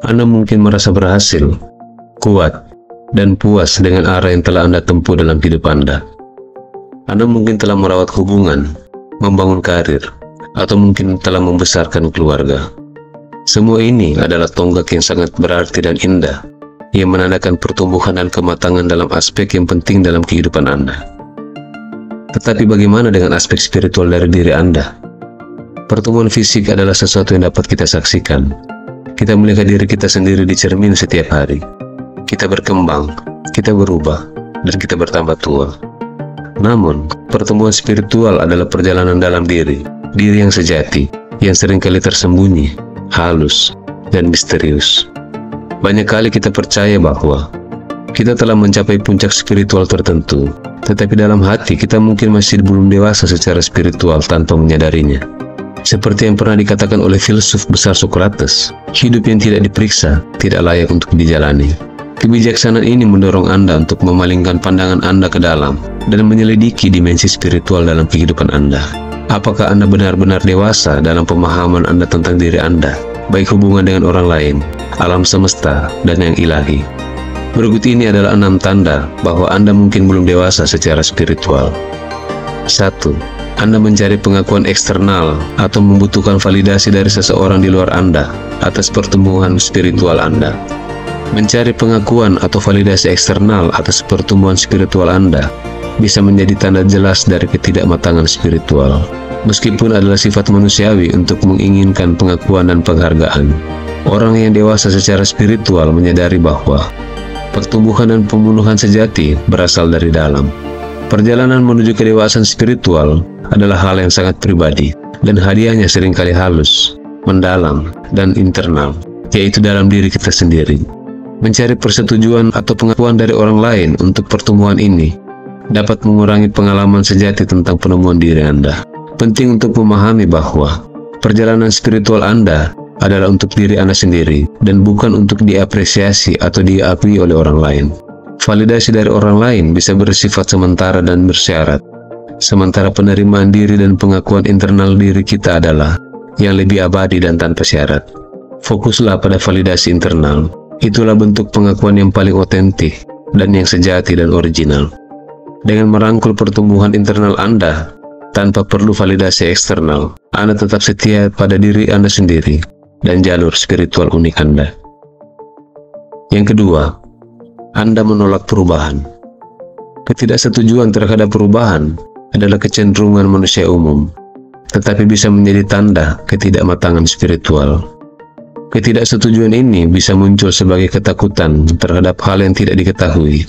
Anda mungkin merasa berhasil, kuat, dan puas dengan arah yang telah Anda tempuh dalam hidup Anda. Anda mungkin telah merawat hubungan, membangun karir, atau mungkin telah membesarkan keluarga. Semua ini adalah tonggak yang sangat berarti dan indah, yang menandakan pertumbuhan dan kematangan dalam aspek yang penting dalam kehidupan Anda. Tetapi bagaimana dengan aspek spiritual dari diri Anda? Pertumbuhan fisik adalah sesuatu yang dapat kita saksikan. Kita melihat diri kita sendiri di cermin setiap hari. Kita berkembang, kita berubah, dan kita bertambah tua. Namun, pertumbuhan spiritual adalah perjalanan dalam diri yang sejati, yang seringkali tersembunyi, halus, dan misterius. Banyak kali kita percaya bahwa kita telah mencapai puncak spiritual tertentu, tetapi dalam hati kita mungkin masih belum dewasa secara spiritual tanpa menyadarinya. Seperti yang pernah dikatakan oleh filsuf besar Socrates, hidup yang tidak diperiksa tidak layak untuk dijalani. Kebijaksanaan ini mendorong Anda untuk memalingkan pandangan Anda ke dalam dan menyelidiki dimensi spiritual dalam kehidupan Anda. Apakah Anda benar-benar dewasa dalam pemahaman Anda tentang diri Anda, baik hubungan dengan orang lain, alam semesta, dan yang ilahi? Berikut ini adalah 6 tanda bahwa Anda mungkin belum dewasa secara spiritual. 1. Anda mencari pengakuan eksternal atau membutuhkan validasi dari seseorang di luar Anda atas pertumbuhan spiritual Anda. Mencari pengakuan atau validasi eksternal atas pertumbuhan spiritual Anda bisa menjadi tanda jelas dari ketidakmatangan spiritual. Meskipun adalah sifat manusiawi untuk menginginkan pengakuan dan penghargaan, orang yang dewasa secara spiritual menyadari bahwa pertumbuhan dan pemenuhan sejati berasal dari dalam. Perjalanan menuju kedewasaan spiritual adalah hal yang sangat pribadi, dan hadiahnya seringkali halus, mendalam, dan internal, yaitu dalam diri kita sendiri. Mencari persetujuan atau pengakuan dari orang lain untuk pertumbuhan ini dapat mengurangi pengalaman sejati tentang penemuan diri Anda. Penting untuk memahami bahwa perjalanan spiritual Anda adalah untuk diri Anda sendiri dan bukan untuk diapresiasi atau diakui oleh orang lain. Validasi dari orang lain bisa bersifat sementara dan bersyarat, sementara penerimaan diri dan pengakuan internal diri kita adalah yang lebih abadi dan tanpa syarat. Fokuslah pada validasi internal. Itulah bentuk pengakuan yang paling otentik dan yang sejati dan original. Dengan merangkul pertumbuhan internal Anda tanpa perlu validasi eksternal, Anda tetap setia pada diri Anda sendiri dan jalur spiritual unik Anda. Yang kedua, Anda menolak perubahan. Ketidaksetujuan terhadap perubahan adalah kecenderungan manusia umum, tetapi bisa menjadi tanda ketidakmatangan spiritual. Ketidaksetujuan ini bisa muncul sebagai ketakutan terhadap hal yang tidak diketahui,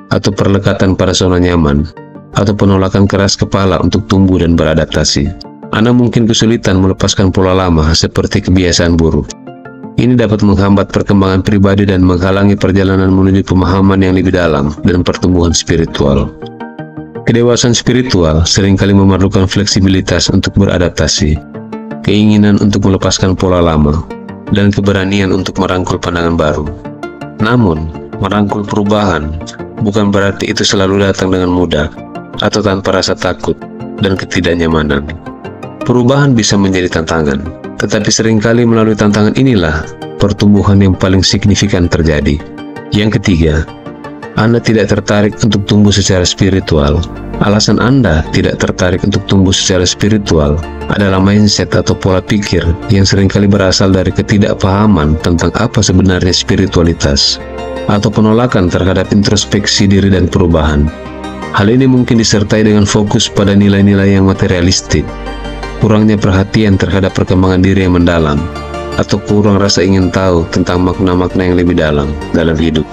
atau perlekatan pada zona nyaman, atau penolakan keras kepala untuk tumbuh dan beradaptasi. Anda mungkin kesulitan melepaskan pola lama seperti kebiasaan buruk. Ini dapat menghambat perkembangan pribadi dan menghalangi perjalanan menuju pemahaman yang lebih dalam dan pertumbuhan spiritual. Kedewasaan spiritual seringkali memerlukan fleksibilitas untuk beradaptasi, keinginan untuk melepaskan pola lama, dan keberanian untuk merangkul pandangan baru. Namun, merangkul perubahan bukan berarti itu selalu datang dengan mudah atau tanpa rasa takut dan ketidaknyamanan. Perubahan bisa menjadi tantangan, tetapi seringkali melalui tantangan inilah pertumbuhan yang paling signifikan terjadi. Yang ketiga, Anda tidak tertarik untuk tumbuh secara spiritual. Alasan Anda tidak tertarik untuk tumbuh secara spiritual adalah mindset atau pola pikir yang seringkali berasal dari ketidakpahaman tentang apa sebenarnya spiritualitas, atau penolakan terhadap introspeksi diri dan perubahan. Hal ini mungkin disertai dengan fokus pada nilai-nilai yang materialistik, kurangnya perhatian terhadap perkembangan diri yang mendalam, atau kurang rasa ingin tahu tentang makna-makna yang lebih dalam hidup.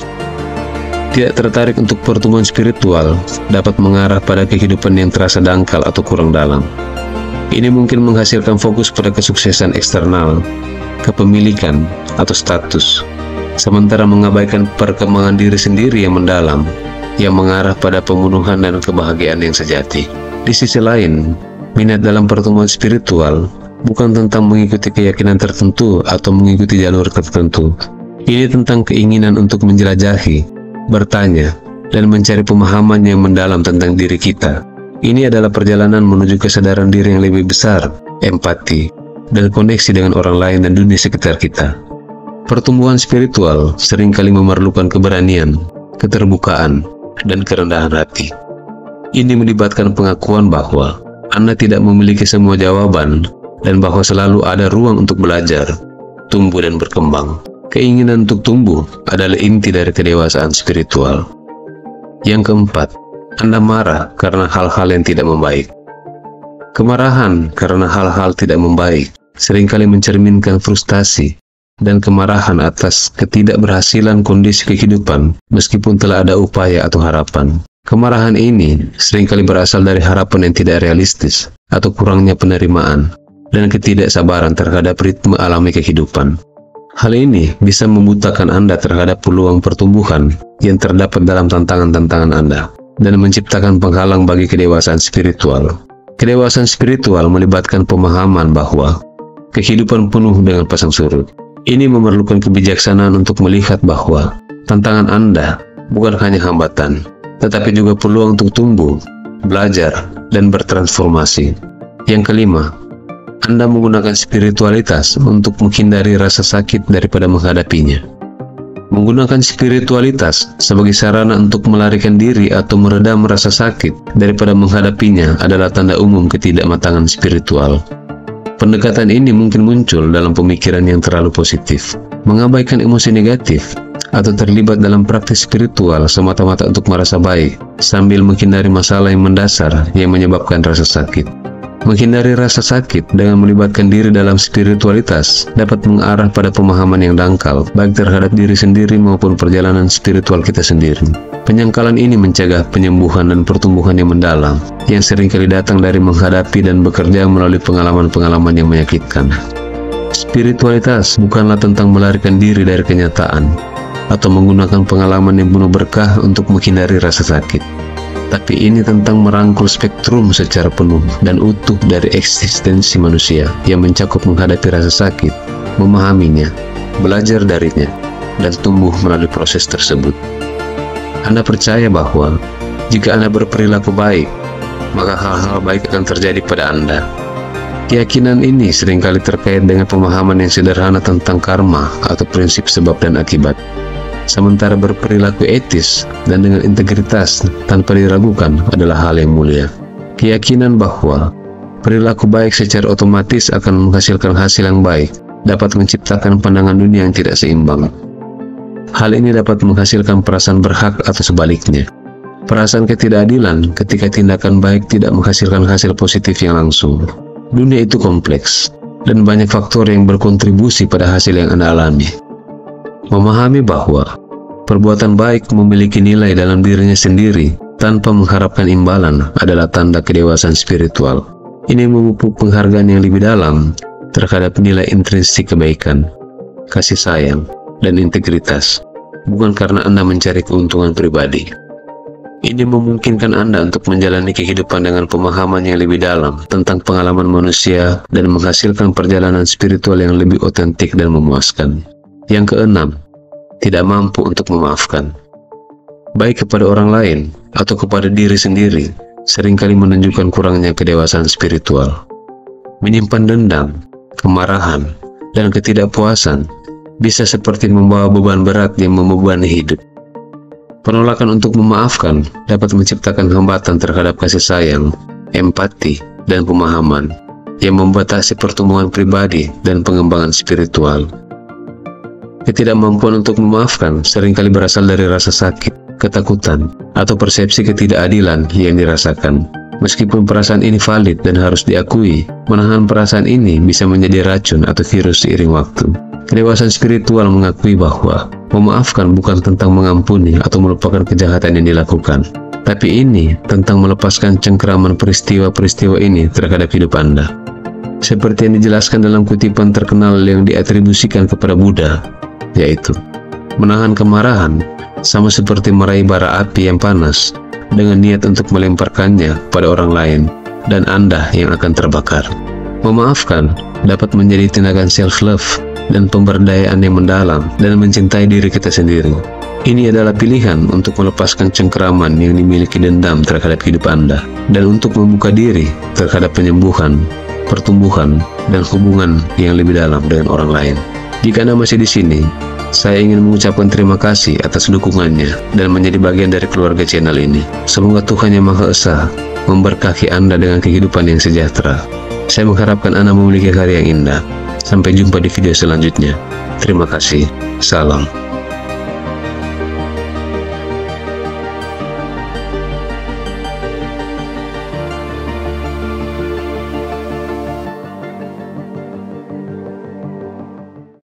Tidak tertarik untuk pertumbuhan spiritual dapat mengarah pada kehidupan yang terasa dangkal atau kurang dalam. Ini mungkin menghasilkan fokus pada kesuksesan eksternal, kepemilikan, atau status, sementara mengabaikan perkembangan diri sendiri yang mendalam, yang mengarah pada pemenuhan dan kebahagiaan yang sejati. Di sisi lain, minat dalam pertumbuhan spiritual bukan tentang mengikuti keyakinan tertentu atau mengikuti jalur tertentu. Ini tentang keinginan untuk menjelajahi, bertanya, dan mencari pemahaman yang mendalam tentang diri kita. Ini adalah perjalanan menuju kesadaran diri yang lebih besar, empati, dan koneksi dengan orang lain dan dunia sekitar kita. Pertumbuhan spiritual seringkali memerlukan keberanian, keterbukaan, dan kerendahan hati. Ini melibatkan pengakuan bahwa Anda tidak memiliki semua jawaban dan bahwa selalu ada ruang untuk belajar, tumbuh dan berkembang. Keinginan untuk tumbuh adalah inti dari kedewasaan spiritual. Yang keempat, Anda marah karena hal-hal yang tidak membaik. Kemarahan karena hal-hal tidak membaik seringkali mencerminkan frustasi dan kemarahan atas ketidakberhasilan kondisi kehidupan meskipun telah ada upaya atau harapan. Kemarahan ini seringkali berasal dari harapan yang tidak realistis atau kurangnya penerimaan dan ketidaksabaran terhadap ritme alami kehidupan. Hal ini bisa membutakan Anda terhadap peluang pertumbuhan yang terdapat dalam tantangan-tantangan Anda dan menciptakan penghalang bagi kedewasaan spiritual. Kedewasaan spiritual melibatkan pemahaman bahwa kehidupan penuh dengan pasang surut. Ini memerlukan kebijaksanaan untuk melihat bahwa tantangan Anda bukan hanya hambatan, tetapi juga peluang untuk tumbuh, belajar, dan bertransformasi. Yang kelima, Anda menggunakan spiritualitas untuk menghindari rasa sakit daripada menghadapinya. Menggunakan spiritualitas sebagai sarana untuk melarikan diri atau meredam rasa sakit daripada menghadapinya adalah tanda umum ketidakmatangan spiritual. Pendekatan ini mungkin muncul dalam pemikiran yang terlalu positif, mengabaikan emosi negatif, atau terlibat dalam praktis spiritual semata-mata untuk merasa baik, sambil menghindari masalah yang mendasar yang menyebabkan rasa sakit. Menghindari rasa sakit dengan melibatkan diri dalam spiritualitas dapat mengarah pada pemahaman yang dangkal, baik terhadap diri sendiri maupun perjalanan spiritual kita sendiri. Penyangkalan ini mencegah penyembuhan dan pertumbuhan yang mendalam, yang seringkali datang dari menghadapi dan bekerja melalui pengalaman-pengalaman yang menyakitkan. Spiritualitas bukanlah tentang melarikan diri dari kenyataan, atau menggunakan pengalaman yang penuh berkah untuk menghindari rasa sakit. Tapi ini tentang merangkul spektrum secara penuh dan utuh dari eksistensi manusia yang mencakup menghadapi rasa sakit, memahaminya, belajar darinya, dan tumbuh melalui proses tersebut. Anda percaya bahwa jika Anda berperilaku baik, maka hal-hal baik akan terjadi pada Anda. Keyakinan ini seringkali terkait dengan pemahaman yang sederhana tentang karma atau prinsip sebab dan akibat. Sementara berperilaku etis dan dengan integritas tanpa diragukan adalah hal yang mulia. Keyakinan bahwa perilaku baik secara otomatis akan menghasilkan hasil yang baik dapat menciptakan pandangan dunia yang tidak seimbang. Hal ini dapat menghasilkan perasaan berhak atau sebaliknya, perasaan ketidakadilan ketika tindakan baik tidak menghasilkan hasil positif yang langsung. Dunia itu kompleks dan banyak faktor yang berkontribusi pada hasil yang Anda alami. Memahami bahwa perbuatan baik memiliki nilai dalam dirinya sendiri tanpa mengharapkan imbalan adalah tanda kedewasaan spiritual. Ini memupuk penghargaan yang lebih dalam terhadap nilai intrinsik kebaikan, kasih sayang, dan integritas, bukan karena Anda mencari keuntungan pribadi. Ini memungkinkan Anda untuk menjalani kehidupan dengan pemahaman yang lebih dalam tentang pengalaman manusia dan menghasilkan perjalanan spiritual yang lebih otentik dan memuaskan. Yang keenam, tidak mampu untuk memaafkan. Baik kepada orang lain atau kepada diri sendiri, seringkali menunjukkan kurangnya kedewasaan spiritual. Menyimpan dendam, kemarahan, dan ketidakpuasan bisa seperti membawa beban berat yang membebani hidup. Penolakan untuk memaafkan dapat menciptakan hambatan terhadap kasih sayang, empati, dan pemahaman yang membatasi pertumbuhan pribadi dan pengembangan spiritual. Ketidakmampuan untuk memaafkan seringkali berasal dari rasa sakit, ketakutan, atau persepsi ketidakadilan yang dirasakan. Meskipun perasaan ini valid dan harus diakui, menahan perasaan ini bisa menjadi racun atau virus seiring waktu. Kedewasaan spiritual mengakui bahwa memaafkan bukan tentang mengampuni atau melupakan kejahatan yang dilakukan, tapi ini tentang melepaskan cengkeraman peristiwa-peristiwa ini terhadap hidup Anda. Seperti yang dijelaskan dalam kutipan terkenal yang diatribusikan kepada Buddha, yaitu, menahan kemarahan sama seperti meraih bara api yang panas dengan niat untuk melemparkannya pada orang lain dan Anda yang akan terbakar. Memaafkan dapat menjadi tindakan self-love dan pemberdayaan yang mendalam dan mencintai diri kita sendiri. Ini adalah pilihan untuk melepaskan cengkeraman yang dimiliki dendam terhadap hidup Anda dan untuk membuka diri terhadap penyembuhan, pertumbuhan, dan hubungan yang lebih dalam dengan orang lain. Jika Anda masih di sini, saya ingin mengucapkan terima kasih atas dukungannya dan menjadi bagian dari keluarga channel ini. Semoga Tuhan Yang Maha Esa memberkahi Anda dengan kehidupan yang sejahtera. Saya mengharapkan Anda memiliki karya yang indah. Sampai jumpa di video selanjutnya. Terima kasih. Salam.